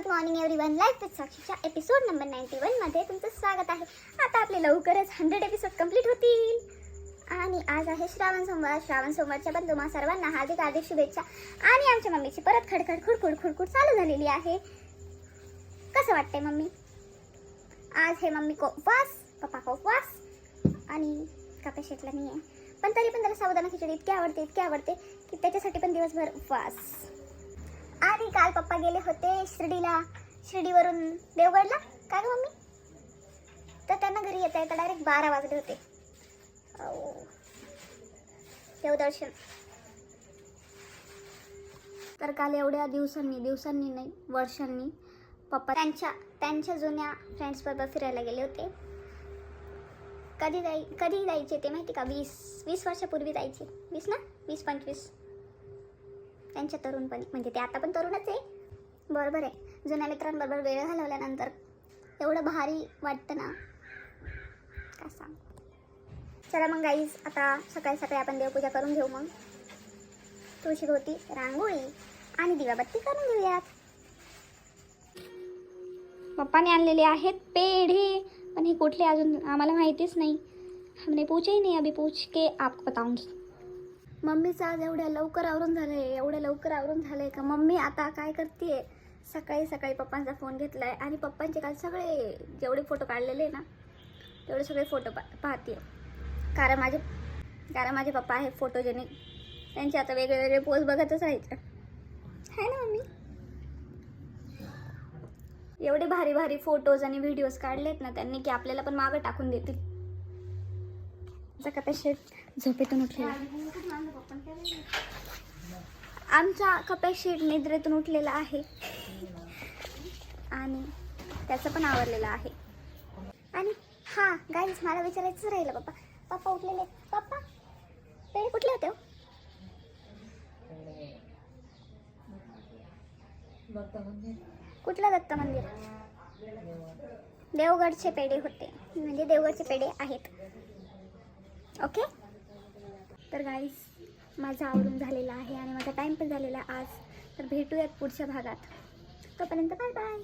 Morning everyone. Life with साक्षीच्या episode number 91 मध्ये तुमचं स्वागत आहे. आता आपले लवकरच 100 एपिसोड कंप्लीट होतील आणि आज आहे श्रावण सोमवार. श्रावण सोमवारच्या पण तुम्हा सर्वांना हार्दिक हार्दिक शुभेच्छा. आणि आमच्या मम्मीची परत खडखड खुडखुड खुडखुड चालू झालेली आहे. कसं वाटतंय मम्मी? आज हे मम्मी को उपवास, पप्पा को उपवास आणि काका शेटला नाही आहे, पण तरी पण त्याला साबुदाणा खिचडी इतकी आवडते की त्याच्यासाठी पण दिवसभर उपवास. आणि काल पप्पा गेले होते शिर्डीवरून देवगडला. काय गं मम्मी? तर त्यांना घरी येता येता डायरेक्ट 12 वाजले होते. देवदर्शन. तर काल एवढ्या दिवसांनी नाही वर्षांनी पप्पा त्यांच्या जुन्या फ्रेंड्स बरोबर फिरायला गेले होते. कधी जायचे ते माहिती का? 20 वर्षापूर्वी जायचे. 20-25 त्यांच्या तरुणपणी. म्हणजे ते आता पण तरुणच आहे, बरोबर आहे. जुन्या मित्रांबरोबर वेळ घालवल्यानंतर एवढं भारी वाटतं ना, काय सांग. चला मग गाईज, आता सकाळी आपण देवपूजा करून घेऊ. मग तुळशीभोवती रांगोळी आणि दिवाबत्ती करून घेऊयात. पप्पाने आणलेले आहेत पेढे, पण हे कुठले अजून आम्हाला माहितीच नाही. हमने पूछा ही नहीं, अभी पूछ के आपको बताऊंगी. मम्मीचं आज एवढ्या लवकर आवरून झालंय का मम्मी आता काय करते? सकाळी पप्पांचा फोन घेतलाय आणि पप्पांचे काल सगळे जेवढे फोटो काढलेले ना तेवढे सगळे फोटो पाहते. कारण माझे पप्पा आहे फोटोजेनिक. त्यांचे आता वेगळे पोज बघतच राहायचं आहे ना मम्मी. एवढे भारी फोटोज आणि व्हिडिओज काढलेत ना त्यांनी की आपल्याला पण मागं टाकून देतील. कपॅ शेट झोपेतून उठलेला, आमचा कपॅ शेट निद्रेतून उठलेला आहे आणि त्याचं पण आवरलेलं आहे. आणि हा गाईज, मला विचारायचंच राहिलं. पप्पा उठलेले. पप्पा पेढे कुठले होते? कुठलं दत्त मंदिर? देवगडचे पेढे होते, म्हणजे देवगडचे पेढे आहेत. ओके. तर गाईज, माझं आवरून झालेलं आहे आणि माझा टाईम पण झालेला आज. तर भेटूयात पुढच्या भागात. तोपर्यंत बाय बाय.